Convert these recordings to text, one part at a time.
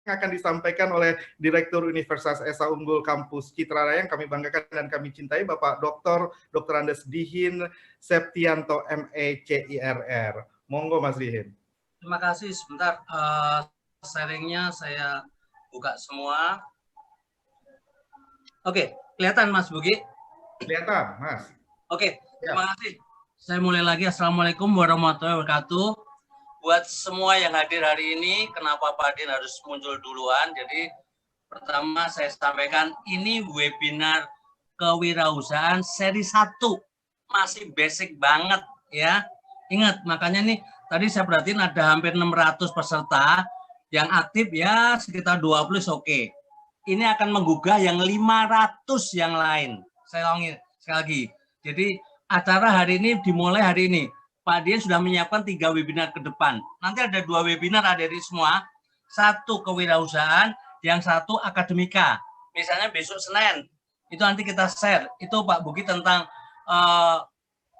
akan disampaikan oleh Direktur Universitas Esa Unggul Kampus Citra Raya yang kami banggakan dan kami cintai, Bapak Dr. Andes Dihin Septianto ME CIRR. Monggo Mas Dihin. Terima kasih. Sebentar, sharingnya saya buka semua. Oke, kelihatan Mas Bugi? Kelihatan, Mas. Oke, terima kasih. Saya mulai lagi. Assalamualaikum warahmatullahi wabarakatuh. Buat semua yang hadir hari ini, kenapa Pak Din harus muncul duluan? Jadi pertama saya sampaikan, ini webinar kewirausahaan seri 1. Masih basic banget ya. Ingat, makanya nih tadi saya perhatiin ada hampir 600 peserta yang aktif ya, sekitar 20 oke. Ini akan menggugah yang 500 yang lain. Saya ulangi sekali lagi. Jadi acara hari ini dimulai hari ini. Pak Dian sudah menyiapkan 3 webinar ke depan. Nanti ada 2 webinar adik semua. 1 kewirausahaan, yang 1 akademika. Misalnya besok Senin, itu nanti kita share. Itu Pak Bugi tentang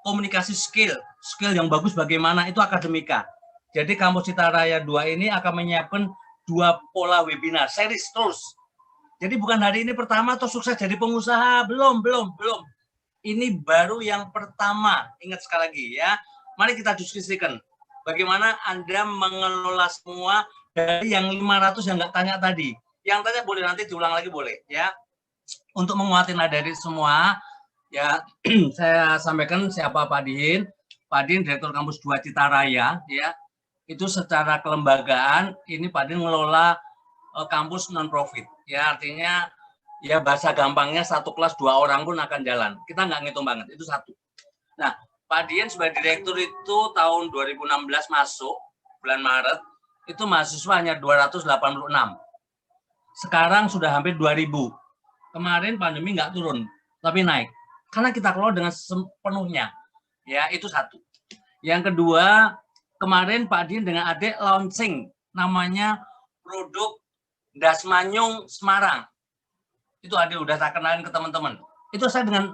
komunikasi skill yang bagus bagaimana, itu akademika. Jadi Kampus Citra Raya 2 ini akan menyiapkan 2 pola webinar, series terus. Jadi bukan hari ini pertama atau sukses jadi pengusaha, belum. Ini baru yang pertama, ingat sekali lagi ya. Mari kita diskusikan bagaimana Anda mengelola semua dari yang 500 yang nggak tanya tadi. Yang tanya boleh nanti diulang lagi boleh ya. Untuk menguatin dari semua ya, saya sampaikan siapa Pak Dihin. Pak Dihin Direktur Kampus 2 Citra Raya ya. Itu secara kelembagaan ini Pak Dihin mengelola kampus non profit ya, artinya ya bahasa gampangnya 1 kelas 2 orang pun akan jalan. Kita nggak ngitung banget, itu 1. Nah, Pak Dian sebagai direktur itu tahun 2016 masuk, bulan Maret, itu mahasiswa hanya 286. Sekarang sudah hampir 2000. Kemarin pandemi nggak turun, tapi naik. Karena kita kelola dengan sepenuhnya. Ya, itu 1. Yang kedua, kemarin Pak Dian dengan adik launching, namanya produk Dasmanyung Semarang. Itu adik udah tak kenalin ke teman-teman. Itu saya dengan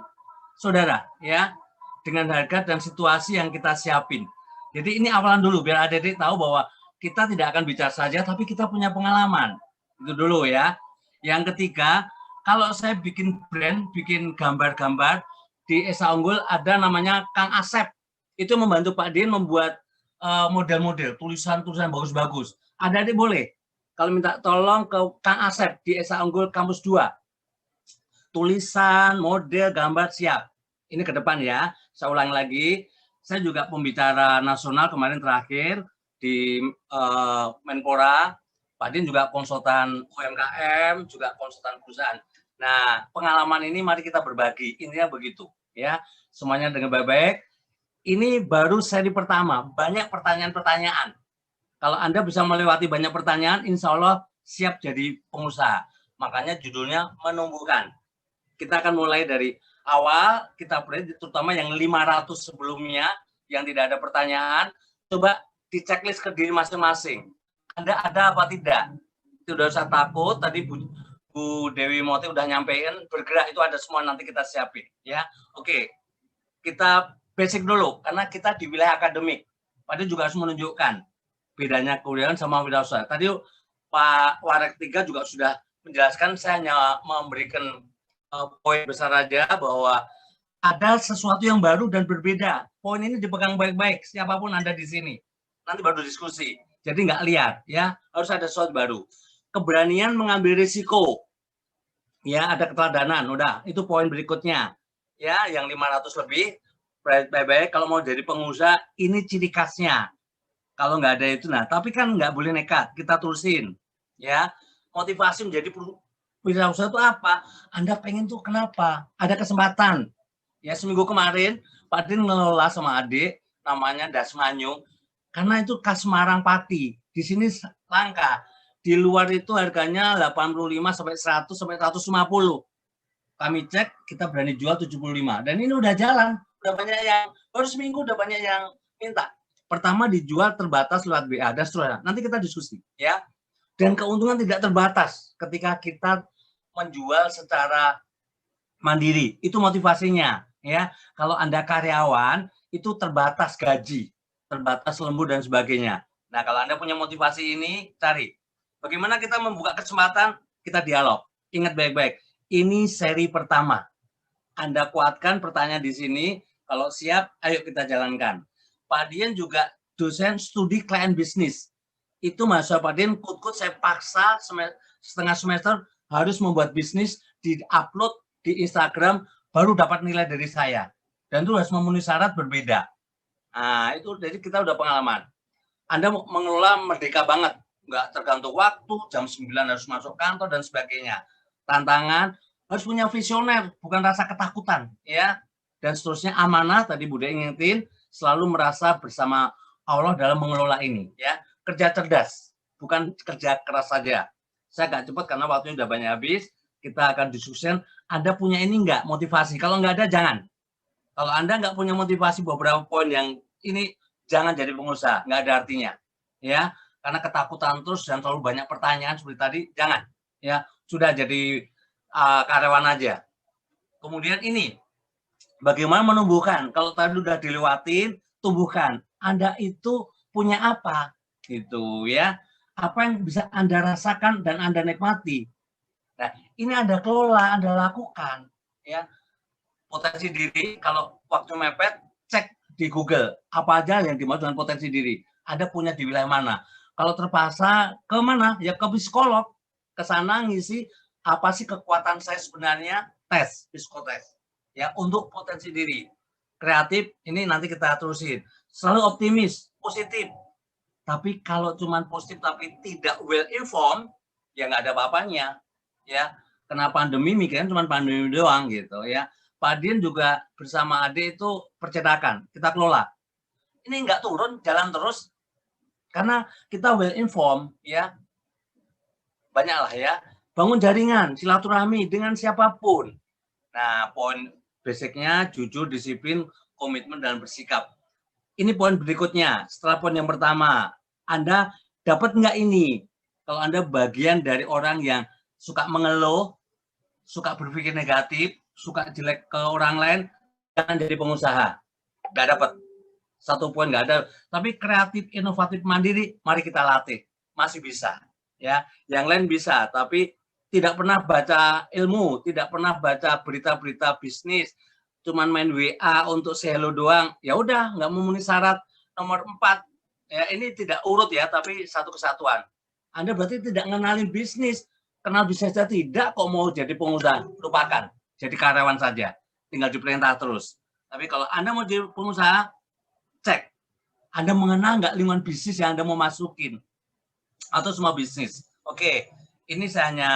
saudara, ya. Dengan harga dan situasi yang kita siapin. Jadi ini awalan dulu biar adik-adik tahu bahwa kita tidak akan bicara saja tapi kita punya pengalaman. Itu dulu ya. Yang ketiga, kalau saya bikin brand, bikin gambar-gambar di Esa Unggul ada namanya Kang Asep. Itu membantu Pak Din membuat model-model, tulisan-tulisan bagus-bagus. Adik-adik boleh kalau minta tolong ke Kang Asep di Esa Unggul Kampus 2. Tulisan, model, gambar siap. Ini ke depan ya. Saya ulangi lagi, saya juga pembicara nasional kemarin terakhir di Menpora. Pak Din juga konsultan UMKM, juga konsultan perusahaan. Nah, pengalaman ini mari kita berbagi. Intinya begitu ya. Semuanya dengan baik-baik. Ini baru seri pertama, banyak pertanyaan-pertanyaan. Kalau Anda bisa melewati banyak pertanyaan, insya Allah siap jadi pengusaha. Makanya judulnya menumbuhkan. Kita akan mulai dari awal, kita terutama yang 500 sebelumnya, yang tidak ada pertanyaan, coba di checklist ke diri masing-masing. Anda ada apa tidak? Itu udah usah takut, tadi Bu Dewi Moti udah nyampein, bergerak itu ada semua nanti kita siapin. Ya, oke. Kita basic dulu, karena kita di wilayah akademik. Padahal juga harus menunjukkan bedanya kewirausahaan sama wirausaha. Tadi Pak Warek 3 juga sudah menjelaskan, saya hanya memberikan poin besar aja bahwa ada sesuatu yang baru dan berbeda. Poin ini dipegang baik-baik, siapapun Anda di sini. Nanti baru diskusi. Jadi nggak lihat, ya. Harus ada sesuatu baru. Keberanian mengambil risiko. Ya, ada keteladanan. Udah, itu poin berikutnya. Ya, yang 500 lebih. Baik-baik, kalau mau jadi pengusaha, ini ciri khasnya. Kalau nggak ada itu, nah. Tapi kan nggak boleh nekat. Kita tulisin. Ya, motivasi menjadi wirausaha itu apa? Anda pengen tuh kenapa? Ada kesempatan. Ya, seminggu kemarin Pak Din ngelola sama adik namanya Dasmanyung karena itu khas Semarang Pati. Di sini langka. Di luar itu harganya 85 sampai 100 sampai 150. Kami cek kita berani jual 75 dan ini udah jalan. Udah banyak yang baru seminggu udah banyak yang minta. Pertama dijual terbatas lewat BA dan seterusnya. Nanti kita diskusi ya. Dan keuntungan tidak terbatas ketika kita menjual secara mandiri. Itu motivasinya, ya. Kalau Anda karyawan, itu terbatas gaji, terbatas lembur dan sebagainya. Nah, kalau Anda punya motivasi ini, cari. Bagaimana kita membuka kesempatan, kita dialog. Ingat baik-baik, ini seri pertama. Anda kuatkan pertanyaan di sini, kalau siap, ayo kita jalankan. Pak Dian juga dosen studi klien bisnis. Itu mahasiswa Pak Dian, kut-kut saya paksa setengah semester harus membuat bisnis, di-upload di Instagram, baru dapat nilai dari saya. Dan itu harus memenuhi syarat berbeda. Nah, itu jadi kita udah pengalaman. Anda mengelola merdeka banget, nggak tergantung waktu, jam 9 harus masuk kantor dan sebagainya. Tantangan harus punya visioner, bukan rasa ketakutan, ya. Dan seterusnya amanah, tadi Budi ingetin, selalu merasa bersama Allah dalam mengelola ini, ya. Kerja cerdas, bukan kerja keras saja. Saya nggak cepat karena waktunya udah banyak habis. Kita akan diskusikan, Anda punya ini nggak motivasi? Kalau nggak ada, jangan. Kalau Anda nggak punya motivasi beberapa poin yang ini, jangan jadi pengusaha, nggak ada artinya, ya. Karena ketakutan terus dan terlalu banyak pertanyaan seperti tadi, jangan, ya. Sudah jadi karyawan aja. Kemudian ini, bagaimana menumbuhkan? Kalau tadi udah dilewatin, tumbuhkan. Anda itu punya apa, gitu ya? Apa yang bisa Anda rasakan dan Anda nikmati? Nah, ini Anda kelola, Anda lakukan, ya. Potensi diri, kalau waktu mepet, cek di Google, apa aja yang dimaksud dengan potensi diri. Anda punya di wilayah mana? Kalau terpaksa, ke mana? Ya ke psikolog. Ke sana ngisi, apa sih kekuatan saya sebenarnya? Tes, psikotes. Ya, untuk potensi diri. Kreatif, ini nanti kita terusin. Selalu optimis, positif. Tapi kalau cuma positif tapi tidak well informed, ya nggak ada apa-apanya. Ya, kena pandemi mikirnya cuma pandemi doang gitu ya. Pak Dian juga bersama Ade itu percetakan, kita kelola. Ini nggak turun, jalan terus, karena kita well informed, ya. Banyaklah ya. Bangun jaringan, silaturahmi dengan siapapun. Nah, poin basicnya jujur, disiplin, komitmen, dan bersikap. Ini poin berikutnya, setelah poin yang pertama. Anda dapat nggak ini? Kalau Anda bagian dari orang yang suka mengeluh, suka berpikir negatif, suka jelek ke orang lain, jangan jadi pengusaha. Nggak dapat. Satu poin nggak ada. Tapi kreatif, inovatif, mandiri, mari kita latih. Masih bisa. Ya, yang lain bisa, tapi tidak pernah baca ilmu, tidak pernah baca berita-berita bisnis, cuman main WA untuk say hello doang, ya udah nggak memenuhi syarat nomor 4. Ya, ini tidak urut ya, tapi satu kesatuan. Anda berarti tidak mengenalin bisnis, kenal bisnis saja tidak, kok mau jadi pengusaha, lupakan, jadi karyawan saja, tinggal diperintah terus. Tapi kalau Anda mau jadi pengusaha, cek, Anda mengenal nggak lingkungan bisnis yang Anda mau masukin, atau semua bisnis. Oke, ini saya hanya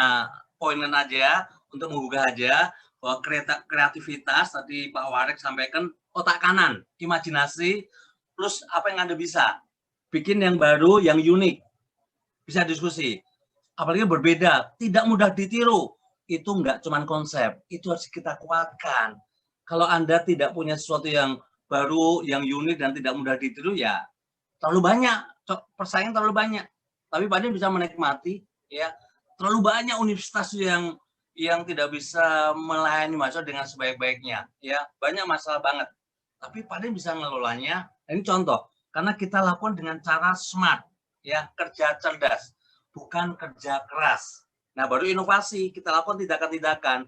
poinnya aja, untuk menggugah aja, bahwa kreativitas, tadi Pak Warek sampaikan, otak kanan, imajinasi, plus apa yang Anda bisa. Bikin yang baru, yang unik. Bisa diskusi. Apalagi berbeda, tidak mudah ditiru. Itu enggak cuma konsep, itu harus kita kuatkan. Kalau Anda tidak punya sesuatu yang baru, yang unik, dan tidak mudah ditiru, ya terlalu banyak, persaingan terlalu banyak. Tapi Pak Dian bisa menikmati, ya, terlalu banyak universitas yang tidak bisa melayani mahasiswa dengan sebaik-baiknya, ya, banyak masalah banget. Tapi Pak Dian bisa ngelolanya. Ini contoh, karena kita lakukan dengan cara smart, ya, kerja cerdas, bukan kerja keras. Nah, baru inovasi, kita lakukan tindakan-tindakan.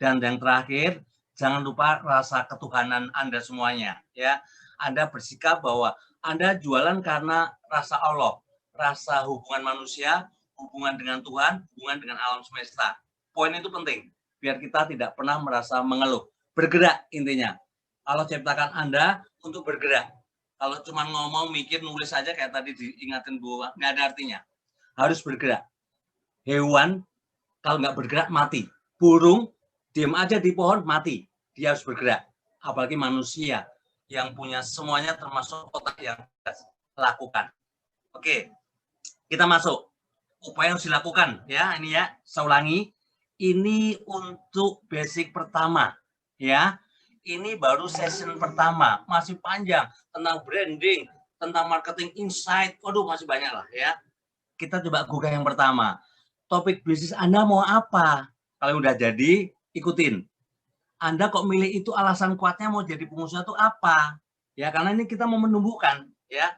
Dan yang terakhir, jangan lupa rasa ketuhanan Anda semuanya, ya. Anda bersikap bahwa Anda jualan karena rasa Allah, rasa hubungan manusia, hubungan dengan Tuhan, hubungan dengan alam semesta. Poin itu penting, biar kita tidak pernah merasa mengeluh. Bergerak intinya. Allah ciptakan Anda untuk bergerak. Kalau cuma ngomong, mikir, nulis saja kayak tadi diingatin Bu, nggak ada artinya. Harus bergerak. Hewan, kalau nggak bergerak, mati. Burung, diam aja di pohon, mati. Dia harus bergerak. Apalagi manusia yang punya semuanya termasuk otak yang lakukan. Oke, kita masuk. Upaya yang harus dilakukan, ya, ini ya, saya ulangi. Ini untuk basic pertama, ya. Ini baru session pertama, masih panjang tentang branding, tentang marketing insight. Waduh, masih banyak lah, ya. Kita coba gugah yang pertama. Topik bisnis Anda mau apa? Kalau udah jadi, ikutin. Anda kok milih itu, alasan kuatnya mau jadi pengusaha itu apa? Ya, karena ini kita mau menumbuhkan, ya.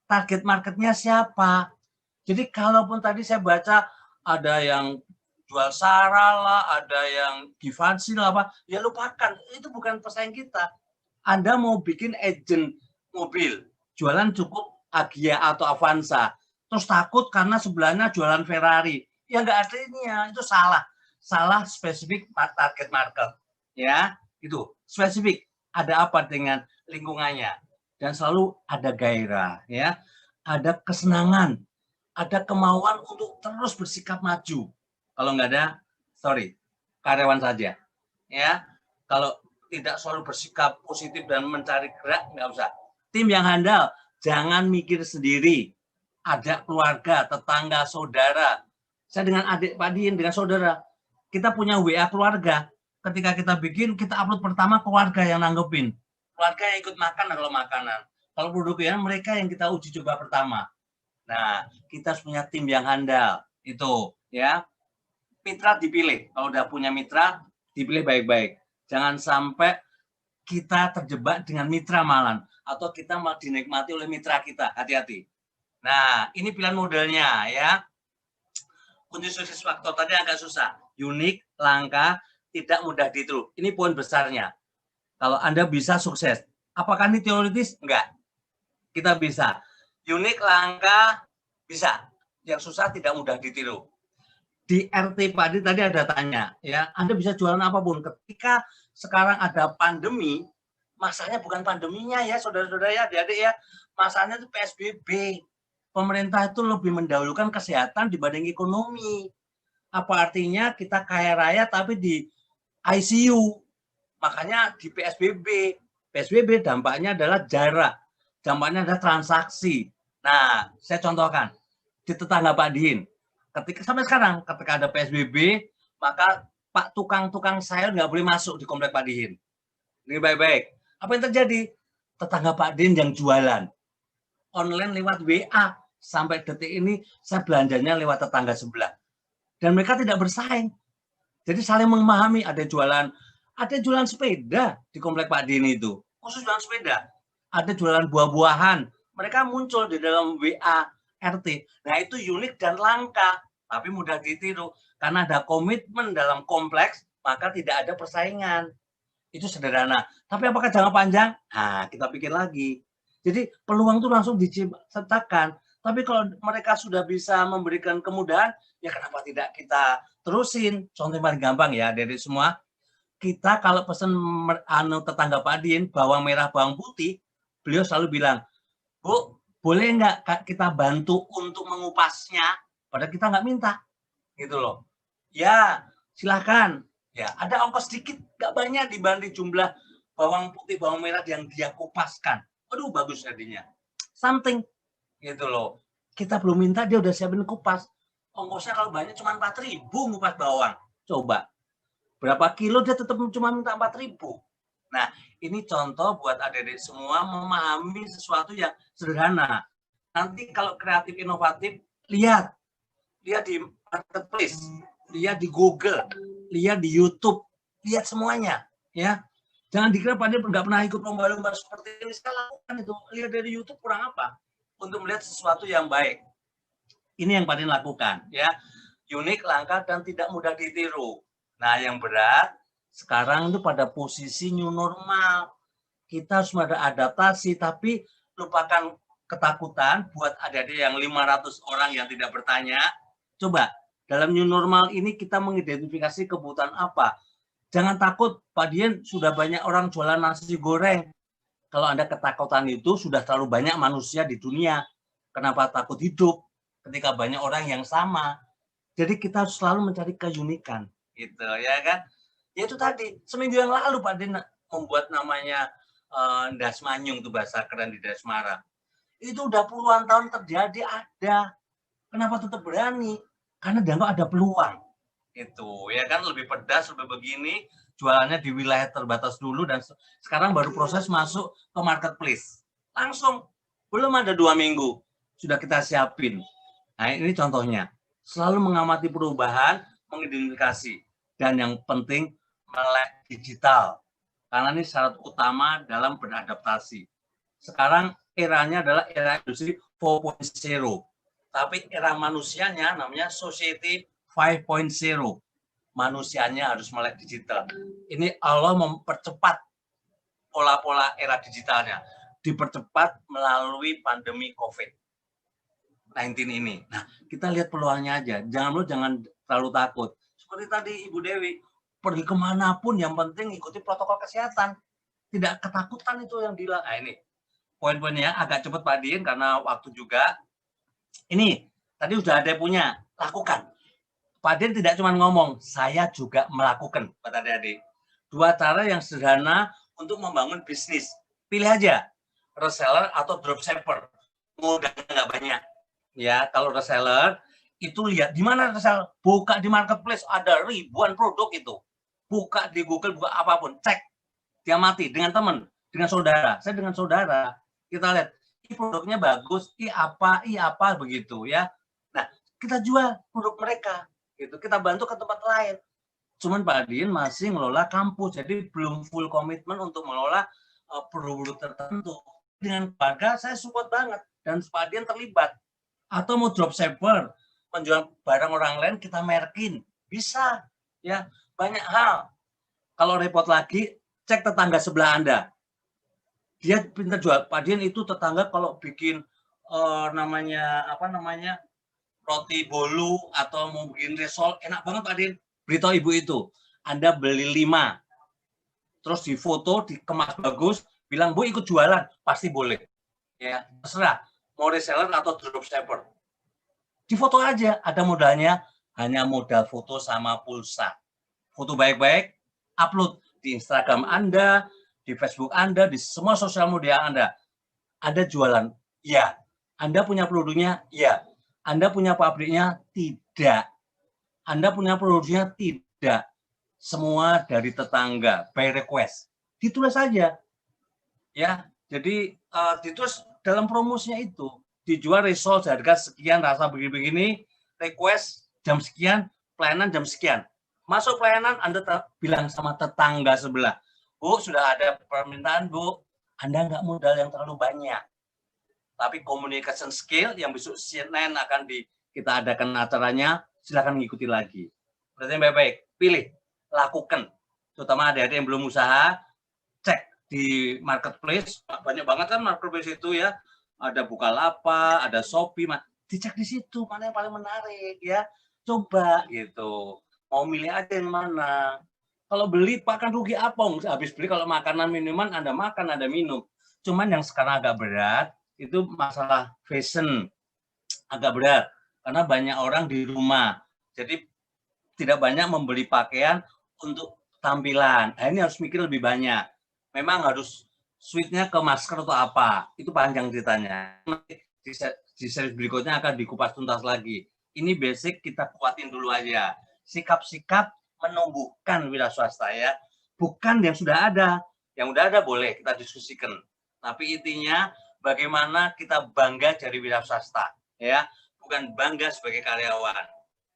Target marketnya siapa? Jadi kalaupun tadi saya baca ada yang jual sara lah, ada yang giveaway lah apa, ya lupakan, itu bukan pesaing kita. Anda mau bikin agent mobil, jualan cukup Agya atau Avanza, terus takut karena sebelahnya jualan Ferrari, ya nggak artinya, itu salah. Salah spesifik target market, ya itu spesifik. Ada apa dengan lingkungannya, dan selalu ada gairah, ya, ada kesenangan, ada kemauan untuk terus bersikap maju. Kalau nggak ada, sorry, karyawan saja. Ya, kalau tidak selalu bersikap positif dan mencari gerak, nggak usah. Tim yang handal, jangan mikir sendiri. Ada keluarga, tetangga, saudara. Saya dengan adik Pak Diin, dengan saudara, kita punya WA keluarga. Ketika kita bikin, kita upload pertama keluarga yang nanggepin. Keluarga yang ikut makan kalau makanan. Kalau produknya mereka yang kita uji coba pertama. Nah, kita harus punya tim yang handal. Itu, ya. Mitra dipilih. Kalau udah punya mitra, dipilih baik-baik. Jangan sampai kita terjebak dengan mitra malan. Atau kita malah dinikmati oleh mitra kita. Hati-hati. Nah, ini pilihan modelnya, ya. Kunci sukses faktor tadi agak susah. Unik, langka, tidak mudah ditiru. Ini poin besarnya. Kalau Anda bisa sukses. Apakah ini teoritis? Enggak. Kita bisa. Unik, langka, bisa. Yang susah tidak mudah ditiru. Di RT Padi tadi ada tanya, ya, Anda bisa jualan apapun. Ketika sekarang ada pandemi, masanya bukan pandeminya ya, saudara-saudara ya, adik-adik ya, masanya itu PSBB. Pemerintah itu lebih mendahulukan kesehatan dibanding ekonomi. Apa artinya kita kaya raya tapi di ICU. Makanya di PSBB. PSBB dampaknya adalah jarak. Dampaknya adalah transaksi. Nah, saya contohkan. Di tetangga Pak Diin. Sampai sekarang, ketika ada PSBB, maka Pak tukang-tukang sayur nggak boleh masuk di komplek Pak Diin. Ini baik-baik. Apa yang terjadi? Tetangga Pak Diin yang jualan. Online lewat WA. Sampai detik ini, saya belanjanya lewat tetangga sebelah. Dan mereka tidak bersaing. Jadi saling memahami. Ada jualan sepeda di komplek Pak Diin itu. Khusus jualan sepeda. Ada jualan buah-buahan. Mereka muncul di dalam WA RT. Nah, itu unik dan langka, tapi mudah ditiru. Karena ada komitmen dalam kompleks, maka tidak ada persaingan. Itu sederhana. Tapi apakah jangka panjang? Nah, kita pikir lagi. Jadi peluang itu langsung diciptakan. Tapi kalau mereka sudah bisa memberikan kemudahan, ya kenapa tidak kita terusin? Contoh paling gampang ya dari semua. Kita kalau pesen tetangga Pak Diin, bawang merah, bawang putih, beliau selalu bilang, Bu, boleh nggak kita bantu untuk mengupasnya? Padahal kita nggak minta, gitu loh. Ya, silahkan. Ya, ada ongkos sedikit, nggak banyak dibanding jumlah bawang putih, bawang merah yang dia kupaskan. Aduh, bagus jadinya. Something, gitu loh. Kita belum minta, dia udah siapin kupas. Ongkosnya kalau banyak cuma 4.000 ngupas bawang. Coba. Berapa kilo dia tetap cuma minta 4.000. Nah, ini contoh buat adik-adik semua memahami sesuatu yang sederhana. Nanti kalau kreatif inovatif, lihat di marketplace, lihat di Google, lihat di YouTube, lihat semuanya, ya. Jangan dikira Pak Diin nggak pernah ikut lomba-lomba seperti ini. Saya lakukan itu. Lihat dari YouTube kurang apa? Untuk melihat sesuatu yang baik. Ini yang Pak Diin lakukan, ya. Unik, langka, dan tidak mudah ditiru. Nah, yang berat sekarang itu pada posisi new normal. Kita harus ada adaptasi, tapi lupakan ketakutan buat adik-adik yang 500 orang yang tidak bertanya. Coba, dalam new normal ini kita mengidentifikasi kebutuhan apa. Jangan takut, Pak Diin sudah banyak orang jualan nasi goreng. Kalau Anda ketakutan itu, sudah terlalu banyak manusia di dunia. Kenapa takut hidup ketika banyak orang yang sama? Jadi kita harus selalu mencari keunikan, gitu ya kan? Ya itu tadi, seminggu yang lalu Pak Diin membuat namanya Dasmanyung, itu bahasa keren di Dasmara. Itu udah puluhan tahun terjadi ada. Kenapa tetap berani? Karena dianggap ada peluang. Itu ya kan, lebih pedas, lebih begini, jualannya di wilayah terbatas dulu, dan sekarang baru proses masuk ke marketplace. Langsung, belum ada 2 minggu, sudah kita siapin. Nah, ini contohnya. Selalu mengamati perubahan, mengidentifikasi, dan yang penting melek digital. Karena ini syarat utama dalam beradaptasi. Sekarang eranya adalah era industri 4.0. Tapi era manusianya namanya Society 5.0. Manusianya harus melek digital. Ini Allah mempercepat pola-pola era digitalnya. Dipercepat melalui pandemi COVID-19 ini. Nah, kita lihat peluangnya aja. Jangan terlalu takut. Seperti tadi Ibu Dewi, pergi kemanapun yang penting ikuti protokol kesehatan. Tidak ketakutan itu yang bilang. Nah, ini poin-poinnya agak cepat Pak Din karena waktu juga. Ini tadi sudah ada punya, lakukan. Pak Din tidak cuma ngomong, saya juga melakukan, Pak adik-adik. Dua cara yang sederhana untuk membangun bisnis. Pilih aja, reseller atau dropshipper. Modalnya nggak banyak. Ya, kalau reseller, itu lihat di mana reseller. Buka di marketplace, ada ribuan produk itu. Buka di Google, buka apapun, cek. Dia mati dengan teman, dengan saudara. Saya dengan saudara, kita lihat, ini produknya bagus, ini apa, begitu ya. Nah, kita jual produk mereka. Gitu. Kita bantu ke tempat lain. Cuman Pak Din masih ngelola kampus, jadi belum full komitmen untuk mengelola produk tertentu. Dengan keluarga saya support banget dan Pak Din terlibat. Atau mau dropshipper, menjual barang orang lain kita merkin, bisa ya, banyak hal. Kalau repot lagi, cek tetangga sebelah Anda. Dia pintar jual. Pak Din itu tetangga kalau bikin roti bolu atau mau bikin risol, enak banget Pak Din. Beritahu ibu itu, Anda beli 5, terus difoto, dikemas bagus, bilang Bu ikut jualan, pasti boleh. Ya, terserah, mau reseller atau dropshipper. Difoto aja, ada modalnya, hanya modal foto sama pulsa. Foto baik-baik, upload di Instagram Anda, di Facebook Anda, di semua sosial media Anda. Anda jualan? Ya. Anda punya produknya? Ya. Anda punya pabriknya? Tidak. Anda punya produknya? Tidak. Semua dari tetangga, by request. Ditulis saja. Ya, jadi ditulis dalam promosinya itu. Dijual risol harga sekian, rasa begini-begini, request jam sekian, pelayanan jam sekian. Masuk pelayanan, Anda bilang sama tetangga sebelah, Bu, sudah ada permintaan, Bu. Anda nggak modal yang terlalu banyak. Tapi communication skill yang besok Senin akan kita adakan acaranya, silakan mengikuti lagi. Berarti baik-baik, pilih, lakukan. Terutama adik-adik yang belum usaha, cek di marketplace, banyak banget kan marketplace itu ya, ada Bukalapak, ada Shopee, dicek di situ mana yang paling menarik ya, coba gitu. Mau milih aja yang mana. Kalau beli Pak kan rugi apong, habis beli kalau makanan minuman Anda makan, Anda minum. Cuman yang sekarang agak berat, itu masalah fashion agak berat karena banyak orang di rumah, jadi tidak banyak membeli pakaian untuk tampilan. Nah, ini harus mikir lebih banyak. Memang harus switch-nya ke masker atau apa, itu panjang ceritanya. Di seri berikutnya akan dikupas tuntas lagi. Ini basic kita kuatin dulu aja. Sikap-sikap menumbuhkan wira swasta ya, bukan yang sudah ada. Yang udah ada boleh kita diskusikan. Tapi intinya bagaimana kita bangga jadi wira swasta, ya, bukan bangga sebagai karyawan.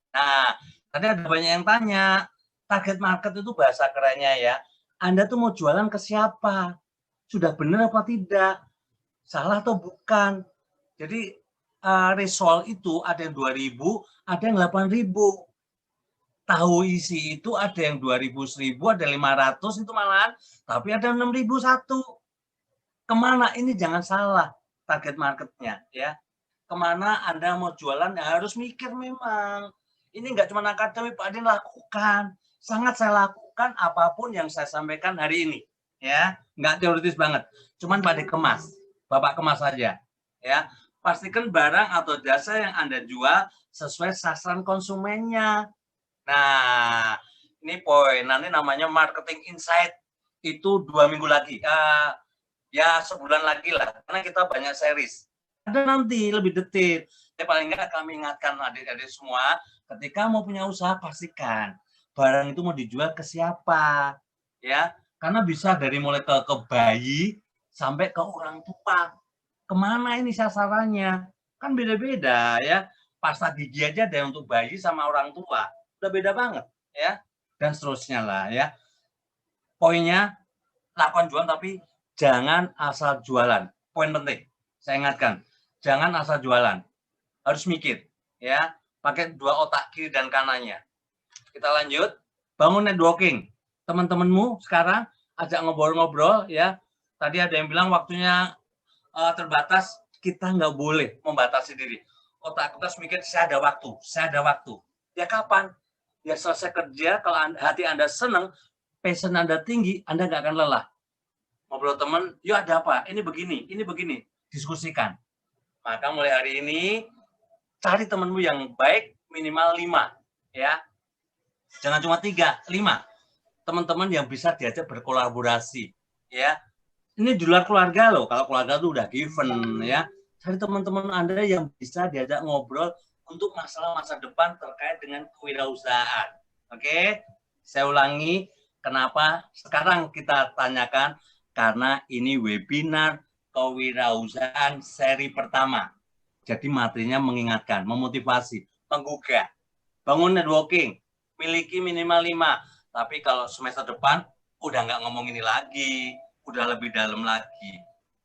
Nah, tadi ada banyak yang tanya, target market itu bahasa kerennya ya. Anda tuh mau jualan ke siapa? Sudah benar apa tidak? Salah atau bukan? Jadi risol itu ada yang 2.000, ada yang 8.000. Tahu isi itu ada yang 2.000, 1.000, ada 500 itu malahan, tapi ada 6.000 satu. Kemana ini jangan salah target marketnya ya. Kemana Anda mau jualan ya harus mikir memang. Ini nggak cuma akademik Pak Din lakukan. Sangat saya lakukan apapun yang saya sampaikan hari ini. Ya, nggak teoritis banget. Cuman Pak Din kemas. Bapak kemas saja. Ya, pastikan barang atau jasa yang Anda jual sesuai sasaran konsumennya. Nah, ini poin. Nanti namanya marketing insight. Itu 2 minggu lagi. Ya sebulan lagi lah, karena kita banyak series. Ada nanti lebih detail. Ya paling enggak kami ingatkan adik-adik semua, ketika mau punya usaha pastikan barang itu mau dijual ke siapa, ya. Karena bisa dari mulai ke bayi sampai ke orang tua. Kemana ini sasarannya? Kan beda-beda ya. Pasta gigi aja ada yang untuk bayi sama orang tua, udah beda banget ya. Dan seterusnya lah ya. Poinnya lakukan jualan tapi jangan asal jualan. Poin penting, saya ingatkan, jangan asal jualan. harus mikir, ya, pakai dua otak kiri dan kanannya. Kita lanjut, bangun networking. Teman-temanmu sekarang ajak ngobrol-ngobrol, ya. Tadi ada yang bilang waktunya terbatas, kita nggak boleh membatasi diri. Otak kita harus mikir, saya ada waktu. Ya kapan? Ya selesai kerja, kalau hati Anda senang, passion Anda tinggi, Anda nggak akan lelah. Ngobrol teman, yuk ada apa? Ini begini. Diskusikan. Maka mulai hari ini, cari temanmu yang baik, minimal 5. Ya. Jangan cuma 3, 5. Teman-teman yang bisa diajak berkolaborasi. Ya. Ini di luar keluarga loh. Kalau keluarga itu udah given, ya. Cari teman-teman Anda yang bisa diajak ngobrol untuk masalah masa depan terkait dengan kewirausahaan. Oke? Saya ulangi, kenapa sekarang kita tanyakan? Karena ini webinar kewirausahaan seri pertama. Jadi materinya mengingatkan, memotivasi, menggugah. Bangun networking, miliki minimal 5. Tapi kalau semester depan, udah nggak ngomong ini lagi, udah lebih dalam lagi.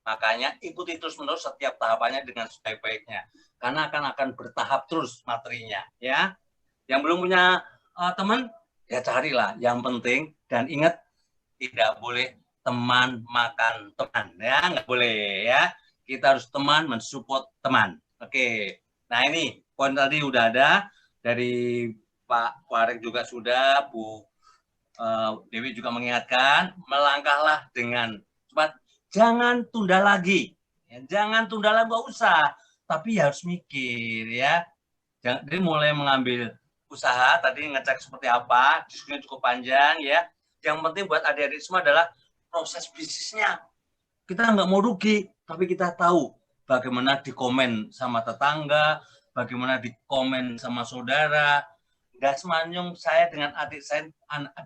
Makanya ikuti terus-menerus setiap tahapannya dengan sebaik-baiknya. Karena akan bertahap terus materinya. Ya. Yang belum punya teman, ya carilah yang penting. Dan ingat, tidak boleh teman makan teman. Ya, nggak boleh. Ya. Kita harus teman mensupport teman. Oke. Nah ini, poin tadi udah ada. Dari Pak Warek juga sudah, Bu Dewi juga mengingatkan, melangkahlah dengan cepat, jangan tunda lagi, ya, jangan tunda lagi, nggak usah, tapi harus mikir ya. Jadi mulai mengambil usaha, tadi ngecek seperti apa, diskusinya cukup panjang ya. Yang penting buat adik-adik semua adalah proses bisnisnya. Kita nggak mau rugi, tapi kita tahu bagaimana dikomen sama tetangga, bagaimana dikomen sama saudara. Gas manyung saya dengan adik saya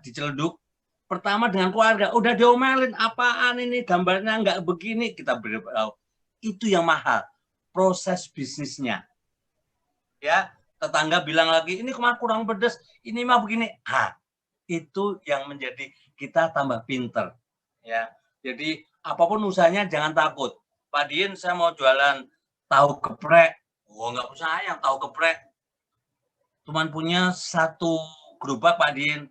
diceleduk. Pertama dengan keluarga, udah diomelin, apaan ini, gambarnya nggak begini, kita beritahu. Itu yang mahal, proses bisnisnya. Ya, tetangga bilang lagi, ini kemarin kurang pedas, ini mah begini. Itu yang menjadi kita tambah pinter. Ya, jadi apapun usahanya jangan takut. Pak Dien, saya mau jualan tahu geprek. Oh, nggak usah yang tahu geprek. Cuman punya 1 gerobak, Pak Dien.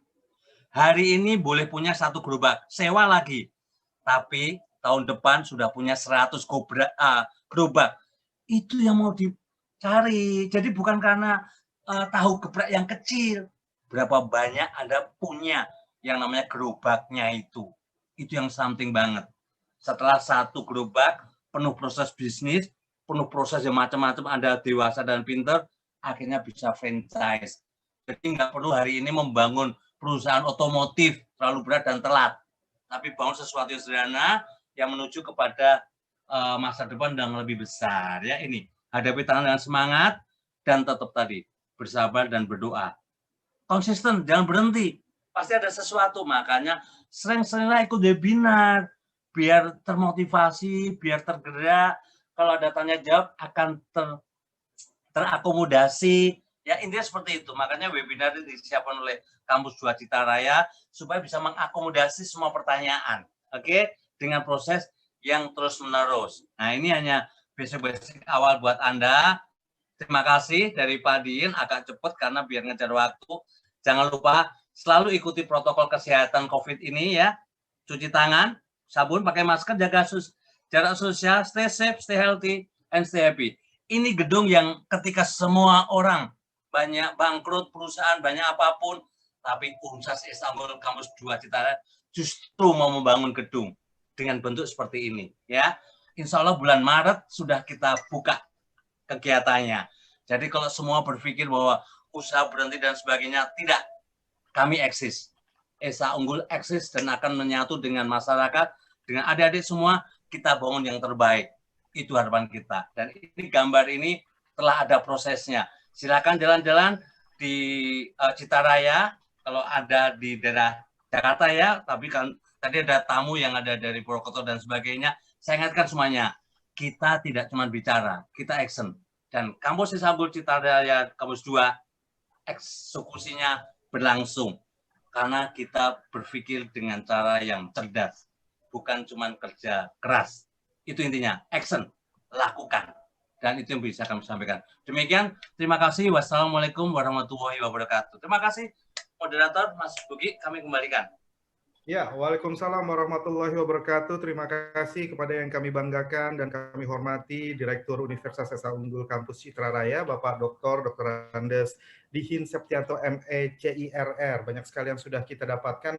Hari ini boleh punya 1 gerobak, sewa lagi. Tapi tahun depan sudah punya 100 gerobak. Itu yang mau dicari. Jadi bukan karena tahu geprek yang kecil. Berapa banyak Anda punya yang namanya gerobaknya itu. Itu yang something banget. Setelah 1 gerobak, penuh proses bisnis, penuh proses yang macam-macam, Anda dewasa dan pintar, akhirnya bisa franchise. Jadi nggak perlu hari ini membangun perusahaan otomotif terlalu berat dan telat, tapi bangun sesuatu yang sederhana yang menuju kepada masa depan yang lebih besar. Ya, ini hadapi tantangan dengan semangat dan tetap tadi bersabar dan berdoa. Konsisten, jangan berhenti. Pasti ada sesuatu, makanya sering-seringlah ikut webinar biar termotivasi, biar tergerak. Kalau ada tanya jawab akan terakomodasi, ya intinya seperti itu. Makanya webinar ini disiapkan oleh Kampus 2 Citaraya supaya bisa mengakomodasi semua pertanyaan, oke, dengan proses yang terus menerus. Nah ini hanya basic awal buat Anda. Terima kasih dari Pak Dien, agak cepat karena biar ngejar waktu. Jangan lupa selalu ikuti protokol kesehatan COVID ini ya, cuci tangan, sabun, pakai masker, jaga jarak sosial, stay safe, stay healthy, and stay happy. Ini gedung yang ketika semua orang banyak bangkrut, perusahaan banyak apapun, tapi Universitas Istanbul Kampus 2 Citaraya justru mau membangun gedung dengan bentuk seperti ini. Ya, Insya Allah bulan Maret sudah kita buka kegiatannya. Jadi kalau semua berpikir bahwa usaha berhenti dan sebagainya, tidak. Kami eksis. Esa Unggul eksis dan akan menyatu dengan masyarakat, dengan adik-adik semua, kita bangun yang terbaik. Itu harapan kita. Dan ini gambar ini telah ada prosesnya. Silakan jalan-jalan di Citaraya, kalau ada di daerah Jakarta ya, tapi kan tadi ada tamu yang ada dari Purwokerto dan sebagainya. Saya ingatkan semuanya, kita tidak cuma bicara, kita action. Dan Kampus Istanbul Citaraya Kampus 2, eksekusinya berlangsung. Karena kita berpikir dengan cara yang cerdas. Bukan cuma kerja keras. Itu intinya, action, lakukan. dan itu yang bisa kami sampaikan. Demikian, terima kasih. Wassalamualaikum warahmatullahi wabarakatuh. Terima kasih, moderator Mas Bugi, kami kembalikan. Ya, Waalaikumsalam warahmatullahi wabarakatuh. Terima kasih kepada yang kami banggakan dan kami hormati Direktur Universitas Esa Unggul Kampus Citra Raya, Bapak Dr. Andes Dihin Septianto ME CIRR. Banyak sekali yang sudah kita dapatkan.